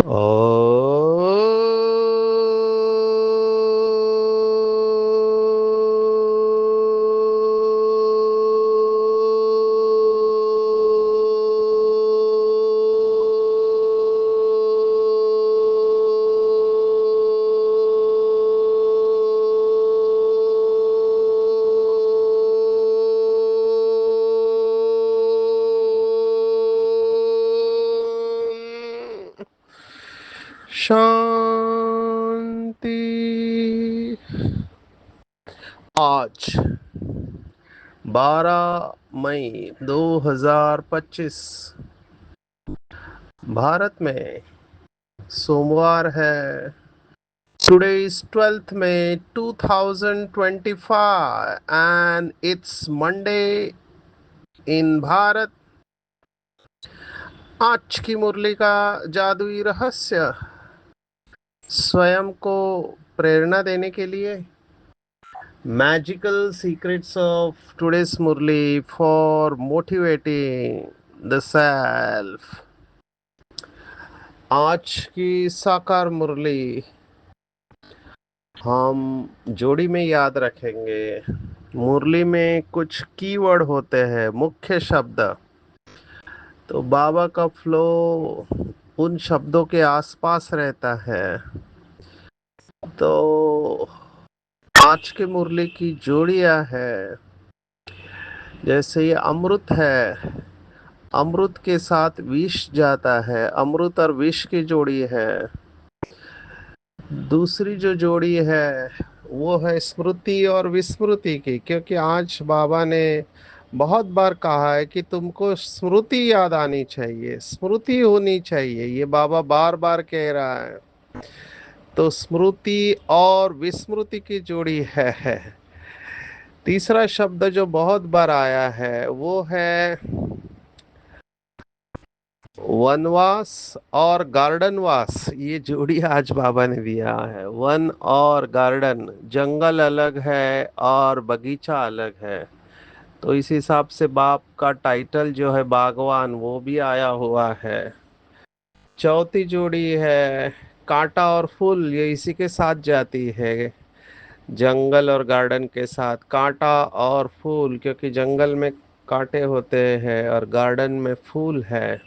ओ शांति। आज 12 मई 2025 भारत में सोमवार है। Today is 12th May 2025 and it's Monday in Bharat. आज की मुरली का जादुई रहस्य स्वयं को प्रेरणा देने के लिए magical secrets of today's Murli for motivating the self. आज की साकार मुरली हम जोड़ी में याद रखेंगे। मुरली में कुछ कीवर्ड होते हैं, मुख्य शब्द। तो बाबा का फ्लो उन शब्दों के आसपास रहता है। तो आज के मुरली की जोड़ियां है, जैसे ये अमृत है, अमृत के साथ विष जाता है, अमृत और विष की जोड़ी है। दूसरी जो जोड़ी है वो है स्मृति और विस्मृति की, क्योंकि आज बाबा ने बहुत बार कहा है कि तुमको स्मृति याद आनी चाहिए, स्मृति होनी चाहिए, ये बाबा बार बार कह रहा है। तो स्मृति और विस्मृति की जोड़ी है। तीसरा शब्द जो बहुत बार आया है वो है वनवास और गार्डनवास। ये जोड़ी आज बाबा ने दिया है। वन और गार्डन, जंगल अलग है और बगीचा अलग है। तो इस हिसाब से बाप का टाइटल जो है बागवान, वो भी आया हुआ है। चौथी जोड़ी है कांटा और फूल, ये इसी के साथ जाती है, जंगल और गार्डन के साथ। कांटा और फूल, क्योंकि जंगल में कांटे होते हैं और गार्डन में फूल है।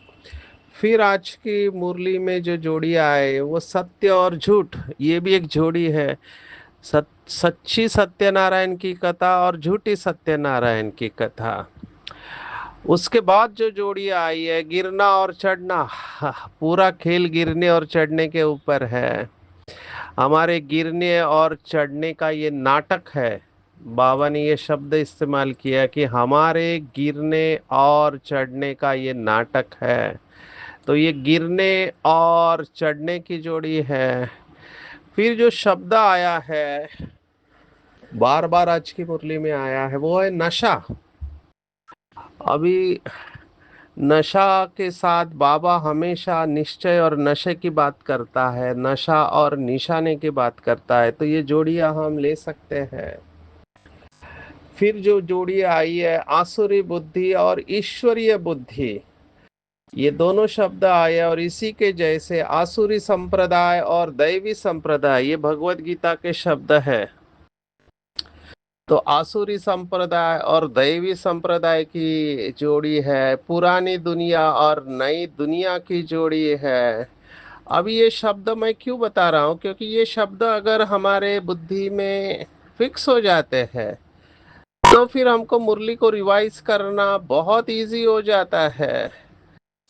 फिर आज की मुरली में जो जोड़ी आए वो सत्य और झूठ, ये भी एक जोड़ी है। सच्ची सत्यनारायण की कथा और झूठी सत्यनारायण की कथा। उसके बाद जो जोड़ी आई है गिरना और चढ़ना, पूरा खेल गिरने और चढ़ने के ऊपर है। हमारे गिरने और चढ़ने का ये नाटक है। बाबा ने ये शब्द इस्तेमाल किया कि हमारे गिरने और चढ़ने का ये नाटक है। तो ये गिरने और चढ़ने की जोड़ी है। फिर जो शब्द आया है, बार बार आज की मुरली में आया है, वो है नशा। अभी नशा के साथ बाबा हमेशा निश्चय और नशे की बात करता है, नशा और निशाने की बात करता है। तो ये जोड़ियां हम ले सकते हैं। फिर जो जोड़ी आई है आसुरी बुद्धि और ईश्वरीय बुद्धि, ये दोनों शब्द आए और इसी के जैसे आसुरी संप्रदाय और दैवी संप्रदाय, ये भगवत गीता के शब्द है। तो आसुरी संप्रदाय और दैवी संप्रदाय की जोड़ी है, पुरानी दुनिया और नई दुनिया की जोड़ी है। अब ये शब्द मैं क्यों बता रहा हूँ, क्योंकि ये शब्द अगर हमारे बुद्धि में फिक्स हो जाते हैं तो फिर हमको मुरली को रिवाइज करना बहुत इजी हो जाता है।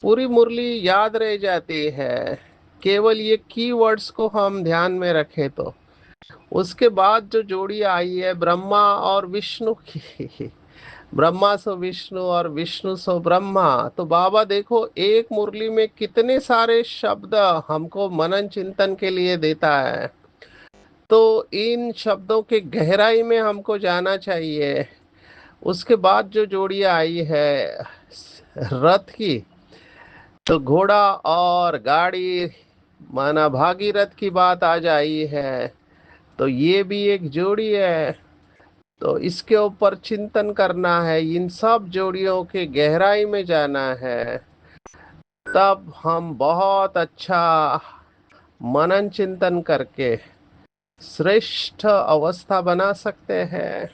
पूरी मुरली याद रह जाती है, केवल ये कीवर्ड्स को हम ध्यान में रखें तो। उसके बाद जो जोड़ी आई है ब्रह्मा और विष्णु की, ब्रह्मा सो विष्णु और विष्णु सो ब्रह्मा। तो बाबा देखो एक मुरली में कितने सारे शब्द हमको मनन चिंतन के लिए देता है। तो इन शब्दों के गहराई में हमको जाना चाहिए। उसके बाद जो जोड़ी आई है रथ की, तो घोड़ा और गाड़ी, माना भागीरथ की बात आ जाई है। तो ये भी एक जोड़ी है। तो इसके ऊपर चिंतन करना है, इन सब जोड़ियों के गहराई में जाना है, तब हम बहुत अच्छा मनन चिंतन करके श्रेष्ठ अवस्था बना सकते हैं।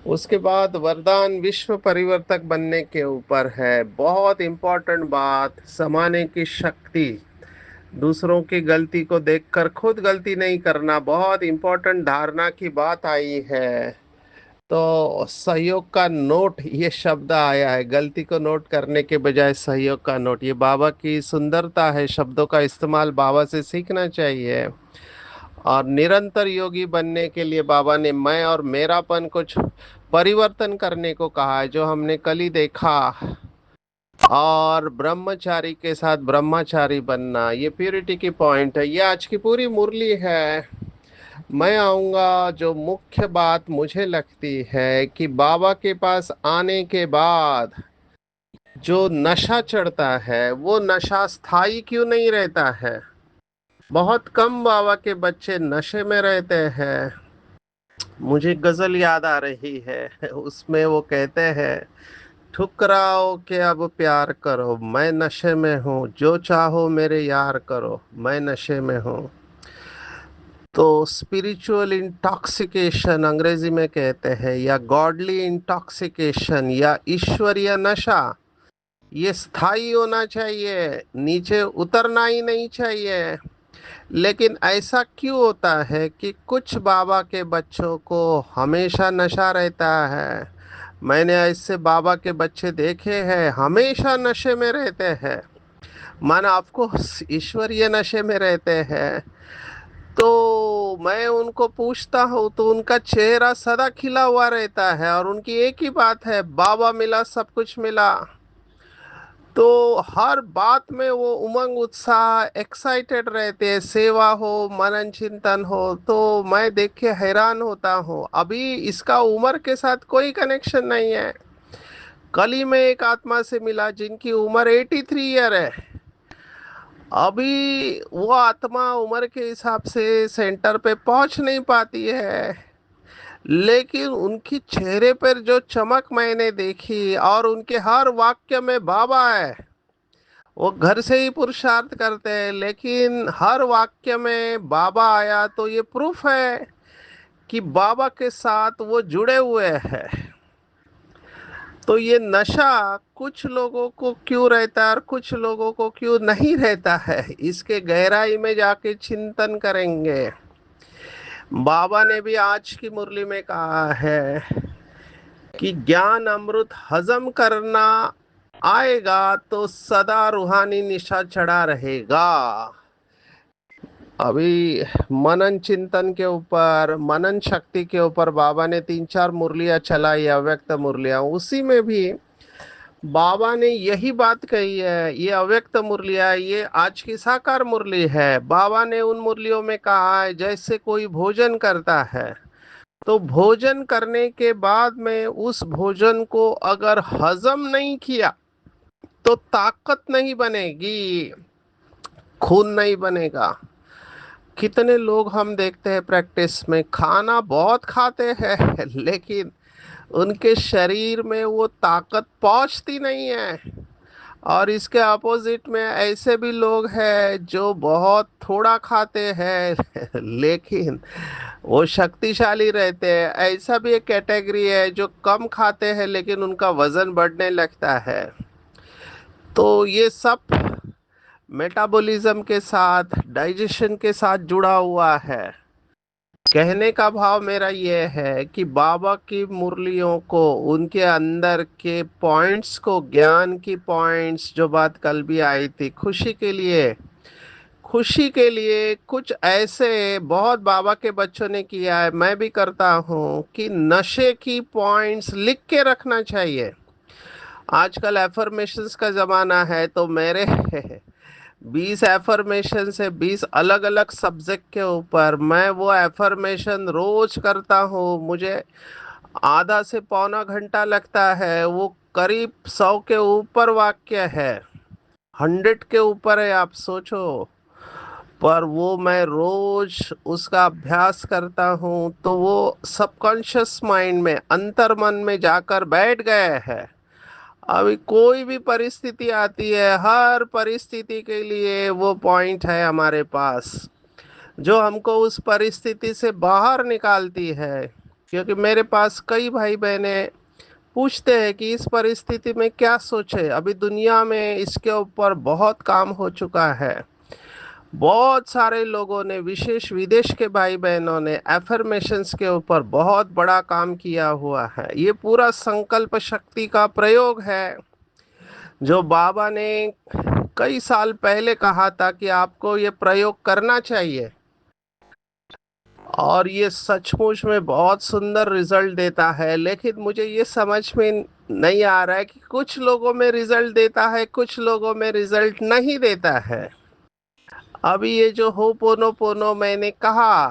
उसके बाद वरदान विश्व परिवर्तक बनने के ऊपर है। बहुत इंपॉर्टेंट बात, समाने की शक्ति। दूसरों की गलती को देखकर खुद गलती नहीं करना, बहुत इंपॉर्टेंट धारणा की बात आई है। तो सहयोग का नोट, ये शब्द आया है। गलती को नोट करने के बजाय सहयोग का नोट, ये बाबा की सुंदरता है। शब्दों का इस्तेमाल बाबा से सीखना चाहिए। और निरंतर योगी बनने के लिए बाबा ने मैं और मेरापन को परिवर्तन करने को कहा है, जो हमने कल ही देखा। और ब्रह्मचारी के साथ ब्रह्मचारी बनना, ये प्योरिटी की पॉइंट है। ये आज की पूरी मुरली है। मैं आऊंगा। जो मुख्य बात मुझे लगती है कि बाबा के पास आने के बाद जो नशा चढ़ता है, वो नशा स्थायी क्यों नहीं रहता है। बहुत कम बाबा के बच्चे नशे में रहते हैं। मुझे गजल याद आ रही है, उसमें वो कहते हैं, ठुकराओ के अब प्यार करो, मैं नशे में हूँ, जो चाहो मेरे यार करो, मैं नशे में हूँ। तो स्पिरिचुअल इंटॉक्सिकेशन अंग्रेजी में कहते हैं, या गॉडली इंटॉक्सिकेशन, या ईश्वरीय नशा, ये स्थायी होना चाहिए, नीचे उतरना ही नहीं चाहिए। लेकिन ऐसा क्यों होता है कि कुछ बाबा के बच्चों को हमेशा नशा रहता है। मैंने ऐसे बाबा के बच्चे देखे हैं, हमेशा नशे में रहते हैं, माना आपको ईश्वरीय नशे में रहते हैं। तो मैं उनको पूछता हूँ तो उनका चेहरा सदा खिला हुआ रहता है, और उनकी एक ही बात है, बाबा मिला सब कुछ मिला। तो हर बात में वो उमंग उत्साह एक्साइटेड रहते हैं। सेवा हो, मनन चिंतन हो, तो मैं देख के हैरान होता हूँ। अभी इसका उम्र के साथ कोई कनेक्शन नहीं है। कल ही मैं एक आत्मा से मिला जिनकी उम्र 83 ईयर है। अभी वो आत्मा उम्र के हिसाब से सेंटर पे पहुंच नहीं पाती है, लेकिन उनकी चेहरे पर जो चमक मैंने देखी, और उनके हर वाक्य में बाबा है। वो घर से ही पुरुषार्थ करते हैं, लेकिन हर वाक्य में बाबा आया, तो ये प्रूफ है कि बाबा के साथ वो जुड़े हुए हैं। तो ये नशा कुछ लोगों को क्यों रहता है और कुछ लोगों को क्यों नहीं रहता है, इसके गहराई में जाके चिंतन करेंगे। बाबा ने भी आज की मुरली में कहा है कि ज्ञान अमृत हजम करना आएगा तो सदा रूहानी निशा चढ़ा रहेगा। अभी मनन चिंतन के ऊपर, मनन शक्ति के ऊपर बाबा ने 3-4 मुरलियां चलाई, अव्यक्त मुरलियां। उसी में भी बाबा ने यही बात कही है। ये अव्यक्त मुरलियां, ये आज की साकार मुरली है। बाबा ने उन मुरलियों में कहा है, जैसे कोई भोजन करता है, तो भोजन करने के बाद में उस भोजन को अगर हजम नहीं किया तो ताकत नहीं बनेगी, खून नहीं बनेगा। कितने लोग हम देखते हैं प्रैक्टिस में, खाना बहुत खाते हैं लेकिन उनके शरीर में वो ताकत पहुंचती नहीं है। और इसके अपोजिट में ऐसे भी लोग हैं जो बहुत थोड़ा खाते हैं लेकिन वो शक्तिशाली रहते हैं। ऐसा भी एक कैटेगरी है जो कम खाते हैं लेकिन उनका वजन बढ़ने लगता है। तो ये सब मेटाबॉलिज्म के साथ, डाइजेशन के साथ जुड़ा हुआ है। कहने का भाव मेरा ये है कि बाबा की मुरलियों को, उनके अंदर के पॉइंट्स को, ज्ञान की पॉइंट्स, जो बात कल भी आई थी, खुशी के लिए, खुशी के लिए कुछ ऐसे बहुत बाबा के बच्चों ने किया है, मैं भी करता हूँ, कि नशे की पॉइंट्स लिख के रखना चाहिए। आजकल एफर्मेशंस का जमाना है, तो मेरे 20 एफर्मेशन से 20 अलग अलग सब्जेक्ट के ऊपर मैं वो एफर्मेशन रोज करता हूँ। मुझे आधा से पौना घंटा लगता है। वो करीब 100 के ऊपर वाक्य है, 100 के ऊपर है, आप सोचो। पर वो मैं रोज उसका अभ्यास करता हूँ, तो वो सबकॉन्शियस माइंड में, अंतर मन में जाकर बैठ गए हैं। अभी कोई भी परिस्थिति आती है, हर परिस्थिति के लिए वो पॉइंट है हमारे पास जो हमको उस परिस्थिति से बाहर निकालती है। क्योंकि मेरे पास कई भाई बहने पूछते हैं कि इस परिस्थिति में क्या सोचे। अभी दुनिया में इसके ऊपर बहुत काम हो चुका है। बहुत सारे लोगों ने, विशेष विदेश के भाई बहनों ने एफर्मेशंस के ऊपर बहुत बड़ा काम किया हुआ है। ये पूरा संकल्प शक्ति का प्रयोग है जो बाबा ने कई साल पहले कहा था कि आपको ये प्रयोग करना चाहिए। और ये सचमुच में बहुत सुंदर रिजल्ट देता है। लेकिन मुझे ये समझ में नहीं आ रहा है कि कुछ लोगों में रिजल्ट देता है, कुछ लोगों में रिजल्ट नहीं देता है। अभी ये जो हो पोनो पोनो मैंने कहा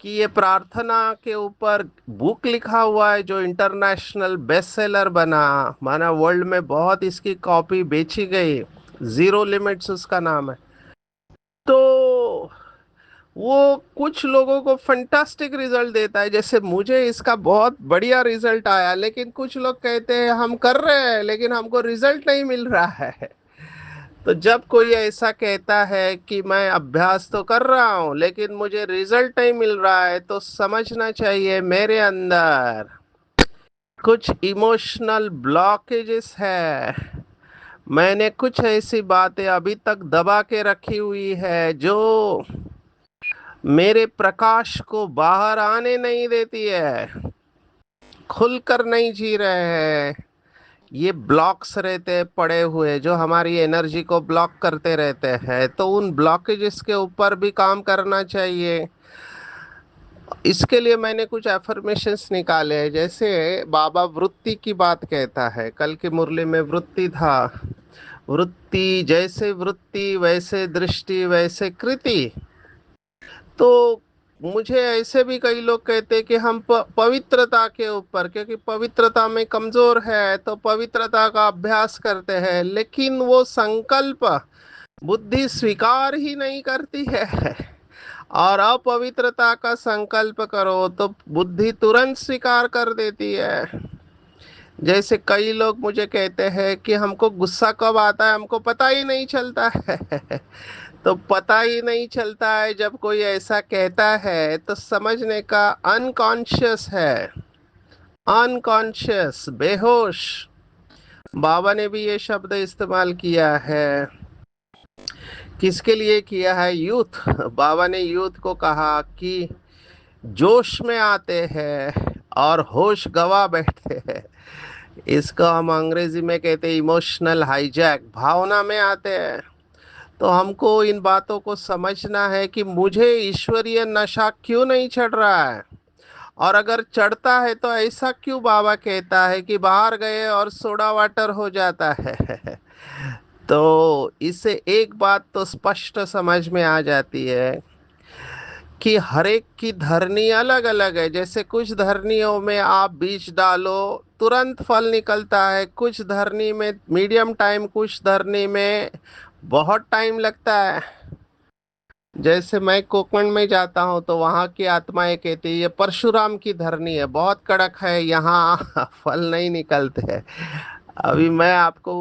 कि ये प्रार्थना के ऊपर बुक लिखा हुआ है जो इंटरनेशनल बेस्ट सेलर बना, माना वर्ल्ड में बहुत इसकी कॉपी बेची गई। जीरो लिमिट्स उसका नाम है। तो वो कुछ लोगों को फंटास्टिक रिजल्ट देता है, जैसे मुझे इसका बहुत बढ़िया रिजल्ट आया। लेकिन कुछ लोग कहते हैं हम कर रहे हैं लेकिन हमको रिजल्ट नहीं मिल रहा है। तो जब कोई ऐसा कहता है कि मैं अभ्यास तो कर रहा हूं लेकिन मुझे रिजल्ट नहीं मिल रहा है, तो समझना चाहिए मेरे अंदर कुछ इमोशनल ब्लॉकेजेस है। मैंने कुछ ऐसी बातें अभी तक दबा के रखी हुई है जो मेरे प्रकाश को बाहर आने नहीं देती है, खुलकर नहीं जी रहे हैं। ये ब्लॉक्स रहते हैं पड़े हुए जो हमारी एनर्जी को ब्लॉक करते रहते हैं। तो उन ब्लॉकेजेस के ऊपर भी काम करना चाहिए। इसके लिए मैंने कुछ एफर्मेशंस निकाले हैं। जैसे बाबा वृत्ति की बात कहता है, कल की मुरली में वृत्ति था। वृत्ति जैसे वृत्ति वैसे दृष्टि वैसे कृति। तो मुझे ऐसे भी कई लोग कहते हैं कि हम पवित्रता के ऊपर, क्योंकि पवित्रता में कमजोर है तो पवित्रता का अभ्यास करते हैं, लेकिन वो संकल्प बुद्धि स्वीकार ही नहीं करती है। और अपवित्रता का संकल्प करो तो बुद्धि तुरंत स्वीकार कर देती है। जैसे कई लोग मुझे कहते हैं कि हमको गुस्सा कब आता है हमको पता ही नहीं चलता है। तो पता ही नहीं चलता है जब कोई ऐसा कहता है तो समझने का अनकॉन्शियस है, अनकॉन्शियस, बेहोश। बाबा ने भी ये शब्द इस्तेमाल किया है। किसके लिए किया है? यूथ। बाबा ने यूथ को कहा कि जोश में आते हैं और होश गवा बैठते हैं। इसको हम अंग्रेजी में कहते हैं इमोशनल हाईजैक। भावना में आते हैं। तो हमको इन बातों को समझना है कि मुझे ईश्वरीय नशा क्यों नहीं चढ़ रहा है, और अगर चढ़ता है तो ऐसा क्यों बाबा कहता है कि बाहर गए और सोडा वाटर हो जाता है। तो इससे एक बात तो स्पष्ट समझ में आ जाती है कि हर एक की धरनी अलग अलग है। जैसे कुछ धरनियों में आप बीज डालो तुरंत फल निकलता है, कुछ धरनी में मीडियम टाइम, कुछ धरनी में बहुत टाइम लगता है। जैसे मैं कोकण में जाता हूँ तो वहाँ की आत्माएं कहती है ये परशुराम की धरनी है, बहुत कड़क है, यहाँ फल नहीं निकलते हैं। अभी मैं आपको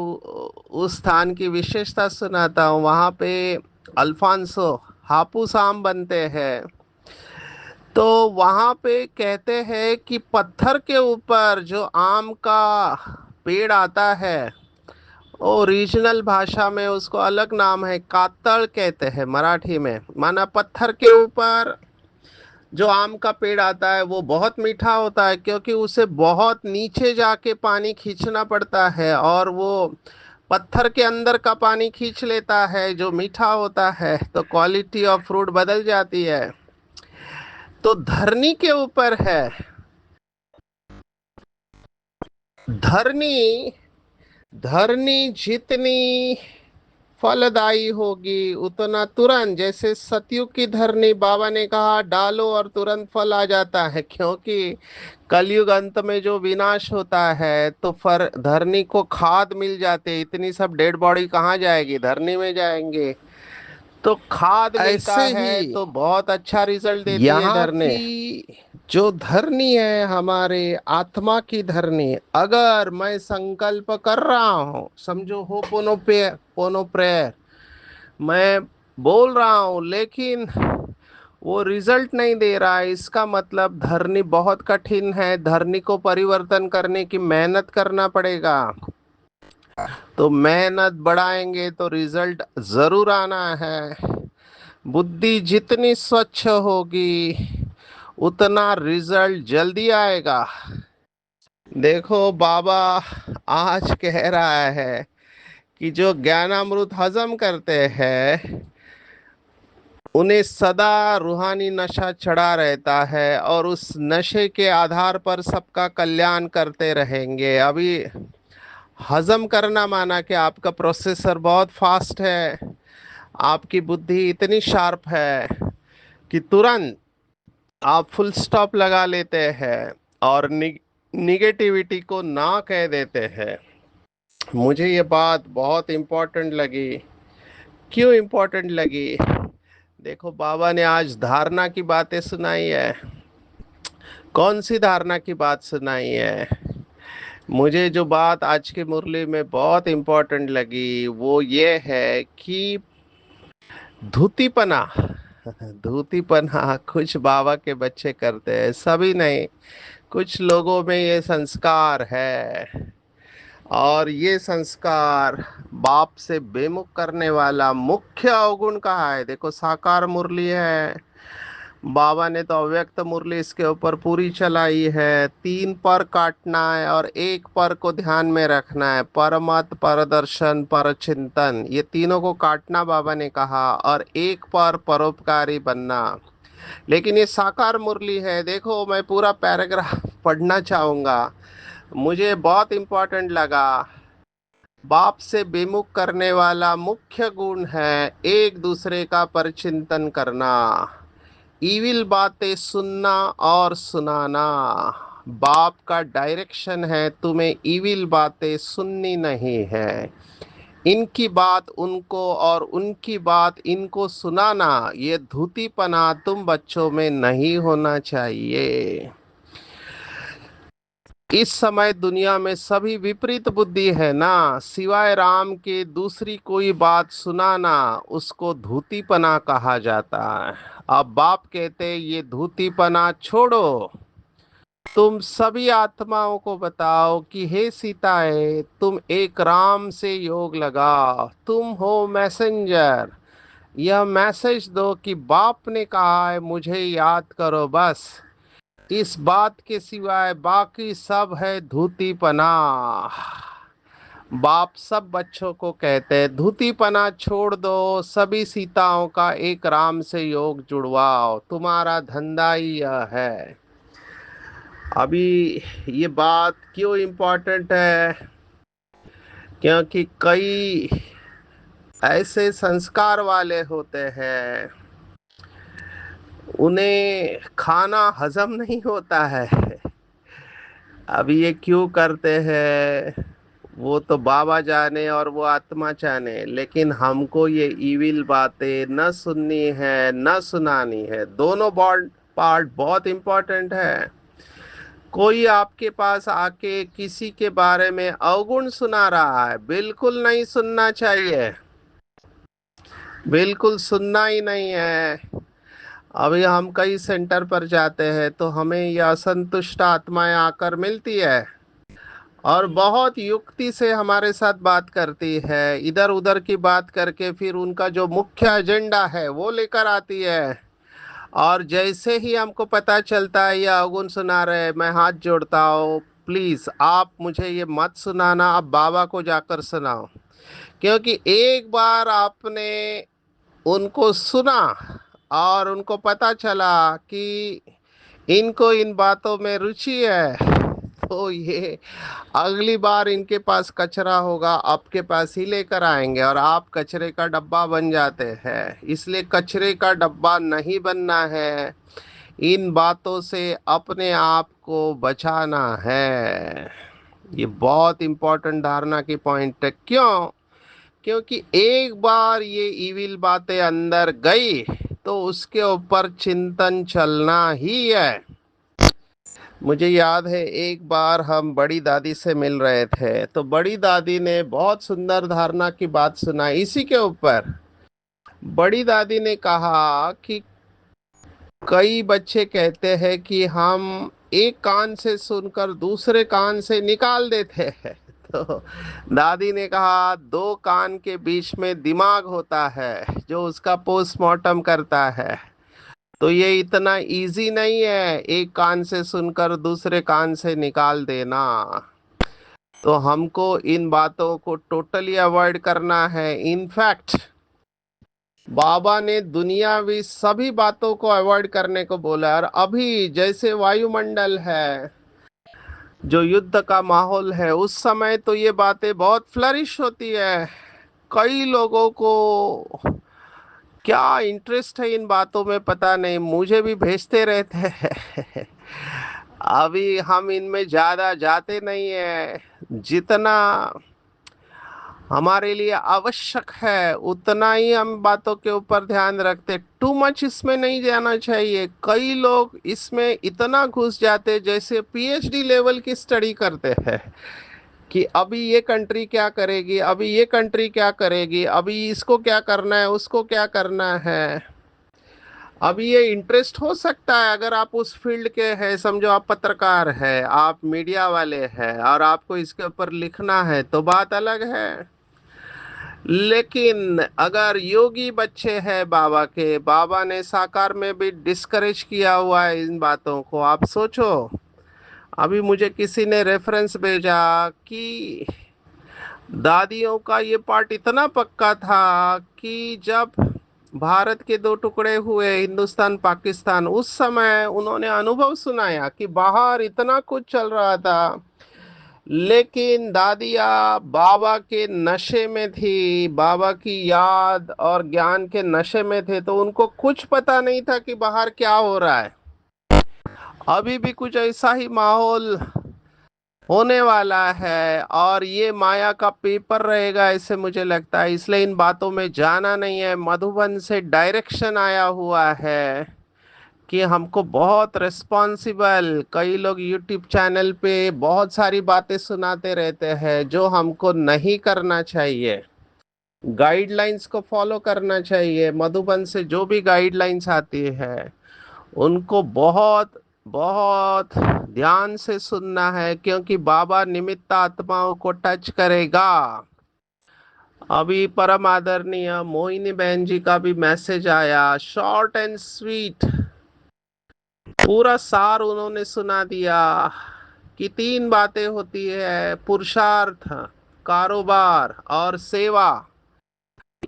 उस स्थान की विशेषता सुनाता हूँ। वहाँ पे अल्फांसो हापूस आम बनते हैं। तो वहाँ पे कहते हैं कि पत्थर के ऊपर जो आम का पेड़ आता है, वो रीजनल भाषा में उसको अलग नाम है, कातल कहते हैं मराठी में। माना पत्थर के ऊपर जो आम का पेड़ आता है वो बहुत मीठा होता है, क्योंकि उसे बहुत नीचे जाके पानी खींचना पड़ता है और वो पत्थर के अंदर का पानी खींच लेता है जो मीठा होता है, तो क्वालिटी ऑफ फ्रूट बदल जाती है। तो धरनी के ऊपर है। धरनी धरनी जितनी फलदायी होगी उतना तुरंत, जैसे सतयुग की धरनी बाबा ने कहा डालो और तुरंत फल आ जाता है, क्योंकि कलयुग अंत में जो विनाश होता है तो फर धरनी को खाद मिल जाते। इतनी सब डेड बॉडी कहाँ जाएगी, धरनी में जाएंगे। तो खाद मिलता ऐसे है ही तो बहुत अच्छा रिजल्ट देती है यहाँ धरने। भी जो धरनी है हमारे आत्मा की धरनी, अगर मैं संकल्प कर रहा हूं, समझो हो पोनो प्रेयर, मैं बोल रहा हूं लेकिन वो रिजल्ट नहीं दे रहा है, इसका मतलब धरनी बहुत कठिन है, धरनी को परिवर्तन करने की मेहनत करना पड़ेगा। तो मेहनत बढ़ाएंगे तो रिजल्ट जरूर आना है। बुद्धि जितनी स्वच्छ होगी उतना रिजल्ट जल्दी आएगा। देखो बाबा आज कह रहा है कि जो ज्ञानामृत हजम करते हैं उन्हें सदा रूहानी नशा चढ़ा रहता है और उस नशे के आधार पर सबका कल्याण करते रहेंगे। अभी हजम करना माना कि आपका प्रोसेसर बहुत फास्ट है, आपकी बुद्धि इतनी शार्प है कि तुरंत आप फुल स्टॉप लगा लेते हैं और निगेटिविटी को ना कह देते हैं। मुझे ये बात बहुत इम्पोर्टेंट लगी। क्यों इम्पोर्टेंट लगी? देखो बाबा ने आज धारणा की बातें सुनाई है। कौन सी धारणा की बात सुनाई है? मुझे जो बात आज की मुरली में बहुत इम्पोर्टेंट लगी वो ये है कि धूतीपना धूतीपना कुछ बाबा के बच्चे करते हैं, सभी नहीं, कुछ लोगों में ये संस्कार है। और ये संस्कार बाप से बेमुख करने वाला मुख्य अवगुण कहाँ है? देखो साकार मुरली है, बाबा ने तो अव्यक्त मुरली इसके ऊपर पूरी चलाई है। तीन पर काटना है और एक पर को ध्यान में रखना है, परमत, परदर्शन, परचिंतन, ये तीनों को काटना बाबा ने कहा, और एक पर परोपकारी बनना। लेकिन ये साकार मुरली है, देखो मैं पूरा पैराग्राफ पढ़ना चाहूंगा, मुझे बहुत इंपॉर्टेंट लगा। बाप से बेमुख करने वाला मुख्य गुण है एक दूसरे का परिचिंतन करना, ईविल बातें सुनना और सुनाना। बाप का डायरेक्शन है तुम्हें ईविल बातें सुननी नहीं है, इनकी बात उनको और उनकी बात इनको सुनाना, ये धूतीपना तुम बच्चों में नहीं होना चाहिए। इस समय दुनिया में सभी विपरीत बुद्धि है ना, सिवाय राम के दूसरी कोई बात सुनाना उसको धूतीपना कहा जाता है। अब बाप कहते ये धूतीपना छोड़ो, तुम सभी आत्माओं को बताओ कि हे सीताए, तुम एक राम से योग लगाओ, तुम हो मैसेंजर। यह मैसेज दो कि बाप ने कहा है मुझे याद करो, बस इस बात के सिवाय बाकी सब है धूतीपना। बाप सब बच्चों को कहते हैं धूतीपना छोड़ दो, सभी सीताओं का एक राम से योग जुड़वाओ, तुम्हारा धंधा ही यह है। अभी ये बात क्यों इम्पोर्टेंट है? क्योंकि कई ऐसे संस्कार वाले होते हैं, उन्हें खाना हजम नहीं होता है। अभी ये क्यों करते हैं वो तो बाबा जाने और वो आत्मा जाने, लेकिन हमको ये ईविल बातें न सुननी है न सुनानी है। दोनों पार्ट बहुत इंपॉर्टेंट है। कोई आपके पास आके किसी के बारे में अवगुण सुना रहा है, बिल्कुल नहीं सुनना चाहिए, बिल्कुल सुनना ही नहीं है। अभी हम कई सेंटर पर जाते हैं तो हमें यह असंतुष्ट आत्माएं आकर मिलती है और बहुत युक्ति से हमारे साथ बात करती है, इधर उधर की बात करके फिर उनका जो मुख्य एजेंडा है वो लेकर आती है। और जैसे ही हमको पता चलता है ये अवगुण सुना रहे, मैं हाथ जोड़ता हूँ, प्लीज आप मुझे ये मत सुनाना, आप बाबा को जाकर सुनाओ। क्योंकि एक बार आपने उनको सुना और उनको पता चला कि इनको इन बातों में रुचि है, तो ये अगली बार इनके पास कचरा होगा आपके पास ही लेकर आएंगे और आप कचरे का डब्बा बन जाते हैं। इसलिए कचरे का डब्बा नहीं बनना है, इन बातों से अपने आप को बचाना है। ये बहुत इंपॉर्टेंट धारणा की पॉइंट है। क्यों? क्योंकि एक बार ये इविल बातें अंदर गई तो उसके ऊपर चिंतन चलना ही है। मुझे याद है एक बार हम बड़ी दादी से मिल रहे थे, तो बड़ी दादी ने बहुत सुंदर धारणा की बात सुनाई इसी के ऊपर। बड़ी दादी ने कहा कि कई बच्चे कहते हैं कि हम एक कान से सुनकर दूसरे कान से निकाल देते हैं। तो दादी ने कहा दो कान के बीच में दिमाग होता है जो उसका पोस्टमार्टम करता है। तो ये इतना इजी नहीं है एक कान से सुनकर दूसरे कान से निकाल देना। तो हमको इन बातों को टोटली अवॉइड करना है। इनफैक्ट बाबा ने दुनियावी सभी बातों को अवॉइड करने को बोला। और अभी जैसे वायुमंडल है, जो युद्ध का माहौल है, उस समय तो ये बातें बहुत फ्लरिश होती है। कई लोगों को क्या इंटरेस्ट है इन बातों में पता नहीं, मुझे भी भेजते रहते हैं। अभी हम इनमें ज्यादा जाते नहीं है। जितना हमारे लिए आवश्यक है उतना ही हम बातों के ऊपर ध्यान रखते। टू मच इसमें नहीं जाना चाहिए। कई लोग इसमें इतना घुस जाते जैसे पीएचडी लेवल की स्टडी करते हैं कि अभी ये कंट्री क्या करेगी, अभी ये कंट्री क्या करेगी, अभी इसको क्या करना है, उसको क्या करना है। अभी ये इंटरेस्ट हो सकता है अगर आप उस फील्ड के हैं, समझो आप पत्रकार है, आप मीडिया वाले हैं और आपको इसके ऊपर लिखना है तो बात अलग है। लेकिन अगर योगी बच्चे हैं बाबा के, बाबा ने साकार में भी डिस्करेज किया हुआ है इन बातों को। आप सोचो, अभी मुझे किसी ने रेफरेंस भेजा कि दादियों का ये पार्ट इतना पक्का था कि जब भारत के दो टुकड़े हुए, हिंदुस्तान पाकिस्तान, उस समय उन्होंने अनुभव सुनाया कि बाहर इतना कुछ चल रहा था, लेकिन दादिया बाबा के नशे में थी, बाबा की याद और ज्ञान के नशे में थे, तो उनको कुछ पता नहीं था कि बाहर क्या हो रहा है। अभी भी कुछ ऐसा ही माहौल होने वाला है और ये माया का पेपर रहेगा ऐसे मुझे लगता है। इसलिए इन बातों में जाना नहीं है। मधुबन से डायरेक्शन आया हुआ है कि हमको बहुत रिस्पॉन्सिबल, कई लोग यूट्यूब चैनल पे बहुत सारी बातें सुनाते रहते हैं जो हमको नहीं करना चाहिए। गाइडलाइंस को फॉलो करना चाहिए। मधुबन से जो भी गाइडलाइंस आती है उनको बहुत बहुत ध्यान से सुनना है, क्योंकि बाबा निमित्त आत्माओं को टच करेगा। अभी परम आदरणीय मोहिनी बहन जी का भी मैसेज आया, शॉर्ट एंड स्वीट, पूरा सार उन्होंने सुना दिया कि तीन बातें होती है, पुरुषार्थ, कारोबार और सेवा।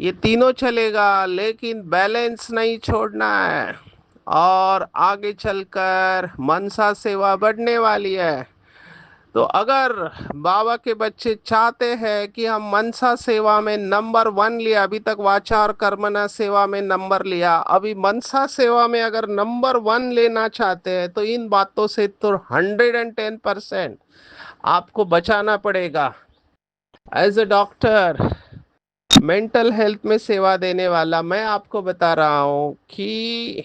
ये तीनों चलेगा लेकिन बैलेंस नहीं छोड़ना है। और आगे चलकर मनसा सेवा बढ़ने वाली है। तो अगर बाबा के बच्चे चाहते हैं कि हम मनसा सेवा में नंबर वन लिया, अभी तक वाचा और कर्मणा सेवा में नंबर लिया, अभी मनसा सेवा में अगर नंबर वन लेना चाहते हैं तो इन बातों से तो 110% आपको बचाना पड़ेगा। As a doctor, mental health में सेवा देने वाला, मैं आपको बता रहा हूँ कि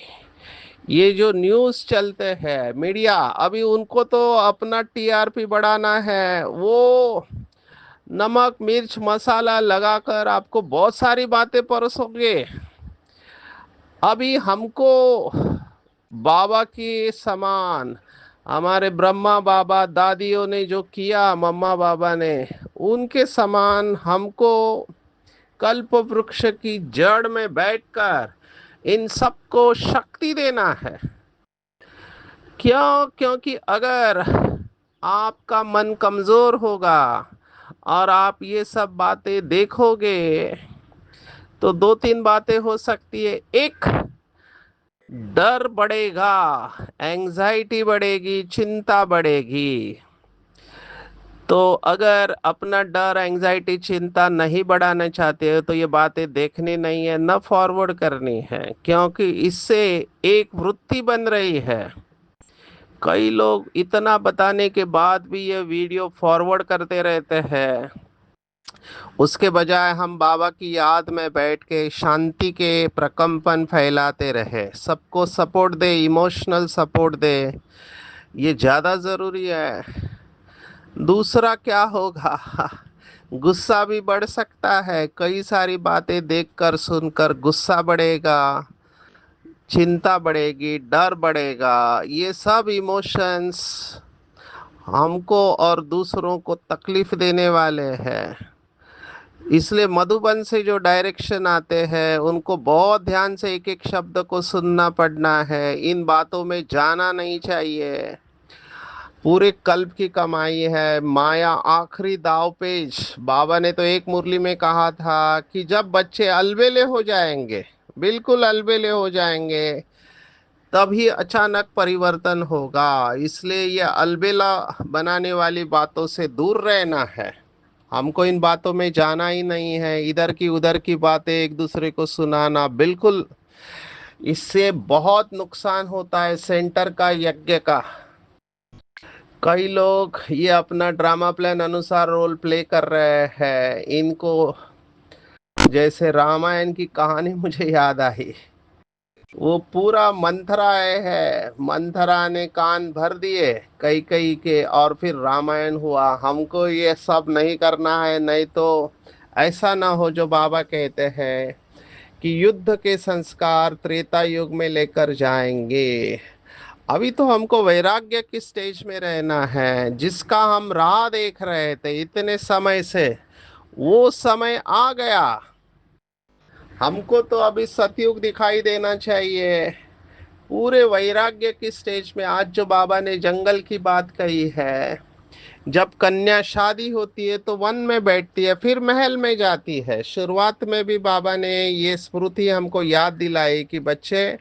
ये जो न्यूज़ चलते हैं मीडिया, अभी उनको तो अपना टीआरपी बढ़ाना है। वो नमक मिर्च मसाला लगाकर आपको बहुत सारी बातें परोसोगे। अभी हमको बाबा के समान, हमारे ब्रह्मा बाबा दादियों ने जो किया, मम्मा बाबा ने, उनके समान हमको कल्प वृक्ष की जड़ में बैठकर इन सबको शक्ति देना है। क्यों? क्योंकि अगर आपका मन कमजोर होगा और आप ये सब बातें देखोगे तो दो तीन बातें हो सकती है। एक, डर बढ़ेगा, एंजाइटी बढ़ेगी, चिंता बढ़ेगी। तो अगर अपना डर एंजाइटी चिंता नहीं बढ़ाना चाहते हो तो ये बातें देखनी नहीं है, न फॉरवर्ड करनी है, क्योंकि इससे एक वृत्ति बन रही है। कई लोग इतना बताने के बाद भी ये वीडियो फॉरवर्ड करते रहते हैं। उसके बजाय हम बाबा की याद में बैठ के शांति के प्रकंपन फैलाते रहे, सबको सपोर्ट दे, इमोशनल सपोर्ट दे, ये ज्यादा जरूरी है। दूसरा क्या होगा? गुस्सा भी बढ़ सकता है, कई सारी बातें देखकर सुनकर गुस्सा बढ़ेगा, चिंता बढ़ेगी, डर बढ़ेगा। ये सब इमोशंस हमको और दूसरों को तकलीफ देने वाले हैं। इसलिए मधुबन से जो डायरेक्शन आते हैं उनको बहुत ध्यान से एक एक शब्द को सुनना पड़ना है, इन बातों में जाना नहीं चाहिए। पूरे कल्प की कमाई है, माया आखिरी दाव पेच। बाबा ने तो एक मुरली में कहा था कि जब बच्चे अलबेले हो जाएंगे, बिल्कुल अलबेले हो जाएंगे, तभी अचानक परिवर्तन होगा। इसलिए ये अलबेला बनाने वाली बातों से दूर रहना है। हमको इन बातों में जाना ही नहीं है, इधर की उधर की बातें एक दूसरे को सुनाना बिल्कुल, इससे बहुत नुकसान होता है सेंटर का, यज्ञ का। कई लोग ये अपना ड्रामा प्लान अनुसार रोल प्ले कर रहे हैं इनको। जैसे रामायण की कहानी मुझे याद आई, वो पूरा मंथरा है, मंथरा ने कान भर दिए कई कई के, और फिर रामायण हुआ। हमको ये सब नहीं करना है, नहीं तो ऐसा ना हो जो बाबा कहते हैं कि युद्ध के संस्कार त्रेता युग में लेकर जाएंगे। अभी तो हमको वैराग्य की स्टेज में रहना है, जिसका हम राह देख रहे थे इतने समय से, वो समय आ गया। हमको तो अभी सतयुग दिखाई देना चाहिए। पूरे वैराग्य की स्टेज में आज जो बाबा ने जंगल की बात कही है, जब कन्या शादी होती है तो वन में बैठती है, फिर महल में जाती है। शुरुआत में भी बाबा ने ये स्मृति हमको याद दिलाई कि बच्चे,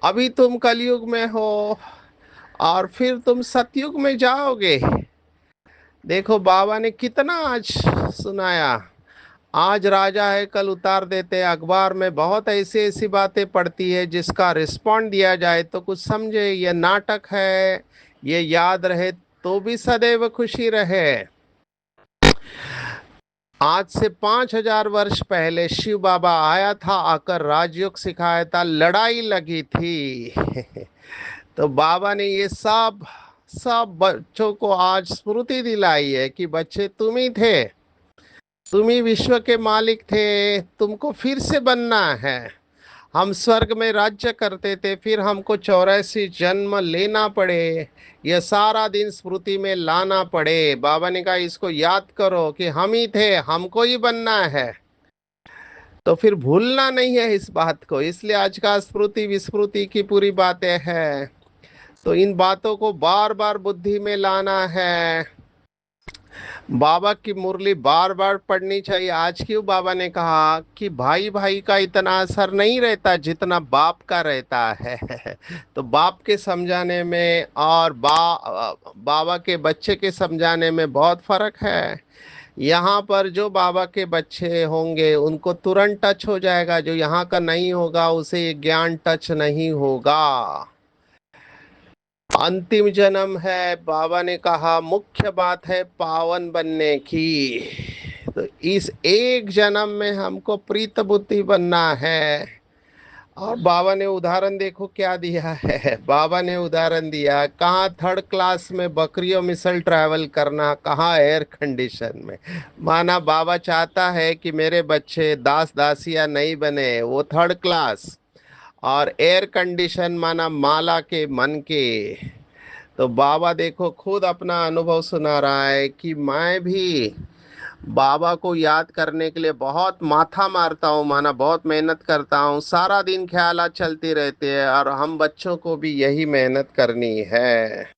अभी तुम कलयुग में हो और फिर तुम सतयुग में जाओगे। देखो बाबा ने कितना आज सुनाया। आज राजा है कल उतार देते, अखबार में बहुत ऐसी ऐसी बातें पड़ती है जिसका रिस्पॉन्ड दिया जाए तो कुछ समझे ये नाटक है, ये याद रहे तो भी सदैव खुशी रहे। आज से 5,000 वर्ष पहले शिव बाबा आया था, आकर राजयोग सिखाया था, लड़ाई लगी थी। तो बाबा ने ये सब सब बच्चों को आज स्मृति दिलाई है कि बच्चे तुम ही थे, तुम ही विश्व के मालिक थे, तुमको फिर से बनना है। हम स्वर्ग में राज्य करते थे, फिर हमको 84 जन्म लेना पड़े, यह सारा दिन स्मृति में लाना पड़े। बाबा ने कहा इसको याद करो कि हम ही थे, हमको ही बनना है। तो फिर भूलना नहीं है इस बात को, इसलिए आज का स्मृति विस्मृति की पूरी बातें हैं। तो इन बातों को बार बार बुद्धि में लाना है। बाबा की मुरली बार बार पढ़नी चाहिए। आज क्यों बाबा ने कहा कि भाई भाई का इतना असर नहीं रहता जितना बाप का रहता है। तो बाप के समझाने में और बाबा के बच्चे के समझाने में बहुत फर्क है। यहाँ पर जो बाबा के बच्चे होंगे उनको तुरंत टच हो जाएगा, जो यहाँ का नहीं होगा उसे ये ज्ञान टच नहीं होगा। अंतिम जन्म है, बाबा ने कहा मुख्य बात है पावन बनने की। तो इस एक जन्म में हमको प्रीत बुद्धि बनना है। और बाबा ने उदाहरण देखो क्या दिया है। बाबा ने उदाहरण दिया, कहाँ थर्ड क्लास में बकरियों मिसल ट्रैवल करना, कहाँ एयर कंडीशन में। माना बाबा चाहता है कि मेरे बच्चे दास दासिया नहीं बने, वो थर्ड क्लास। और एयर कंडीशन माना माला के मन के। तो बाबा देखो खुद अपना अनुभव सुना रहा है कि मैं भी बाबा को याद करने के लिए बहुत माथा मारता हूँ, माना बहुत मेहनत करता हूँ, सारा दिन ख्यालात चलती रहती है, और हम बच्चों को भी यही मेहनत करनी है।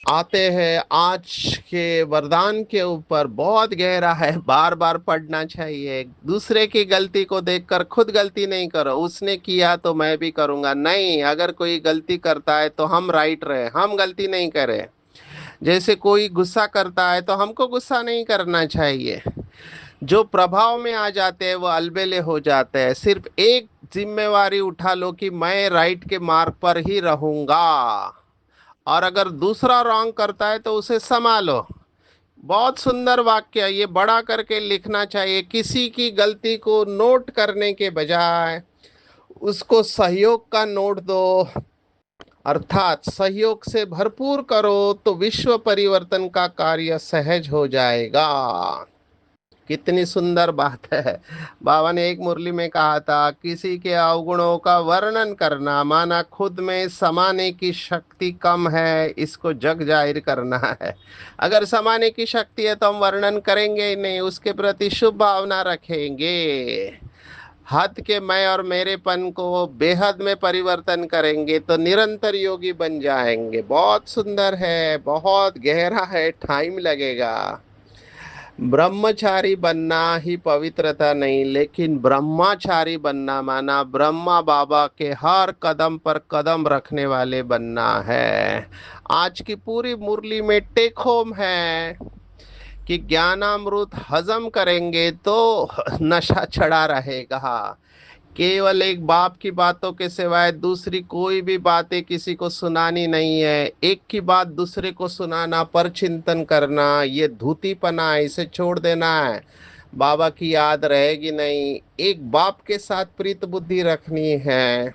आते हैं आज के वरदान के ऊपर, बहुत गहरा है, बार बार पढ़ना चाहिए। दूसरे की गलती को देखकर खुद गलती नहीं करो, उसने किया तो मैं भी करूंगा, नहीं। अगर कोई गलती करता है तो हम राइट रहे, हम गलती नहीं करें। जैसे कोई गुस्सा करता है तो हमको गुस्सा नहीं करना चाहिए। जो प्रभाव में आ जाते हैं वो अलबेले हो जाते हैं। सिर्फ एक जिम्मेवारी उठा लो कि मैं राइट के मार्ग पर ही रहूंगा, और अगर दूसरा रॉन्ग करता है तो उसे संभालो। बहुत सुंदर वाक्य, ये बड़ा करके लिखना चाहिए। किसी की गलती को नोट करने के बजाय उसको सहयोग का नोट दो, अर्थात सहयोग से भरपूर करो तो विश्व परिवर्तन का कार्य सहज हो जाएगा। कितनी सुंदर बात है। बाबा ने एक मुरली में कहा था, किसी के अवगुणों का वर्णन करना माना खुद में समाने की शक्ति कम है, इसको जग जाहिर करना है। अगर समाने की शक्ति है तो हम वर्णन करेंगे ही नहीं, उसके प्रति शुभ भावना रखेंगे। हद के मैं और मेरेपन को बेहद में परिवर्तन करेंगे तो निरंतर योगी बन जाएंगे। बहुत सुंदर है, बहुत गहरा है, टाइम लगेगा। ब्रह्मचारी बनना ही पवित्रता नहीं, लेकिन ब्रह्मचारी बनना माना ब्रह्मा बाबा के हर कदम पर कदम रखने वाले बनना है। आज की पूरी मुरली में टेक होम है कि ज्ञानामृत हजम करेंगे तो नशा चढ़ा रहेगा। केवल एक बाप की बातों के सिवाय दूसरी कोई भी बातें किसी को सुनानी नहीं है। एक की बात दूसरे को सुनाना, पर चिंतन करना, ये धूतीपना है, इसे छोड़ देना है। बाबा की याद रहेगी नहीं। एक बाप के साथ प्रीत बुद्धि रखनी है,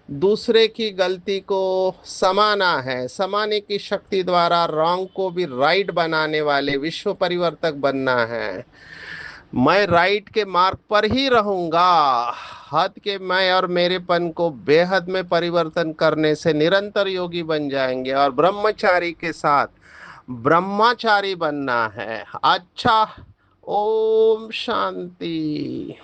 दूसरे की गलती को समाना है, समाने की शक्ति द्वारा रॉन्ग को भी राइट बनाने वाले विश्व परिवर्तक बनना है। मैं राइट के मार्ग पर ही रहूंगा। हद के मैं और मेरेपन को बेहद में परिवर्तन करने से निरंतर योगी बन जाएंगे, और ब्रह्मचारी के साथ ब्रह्मचारी बनना है। अच्छा, ओम शांति।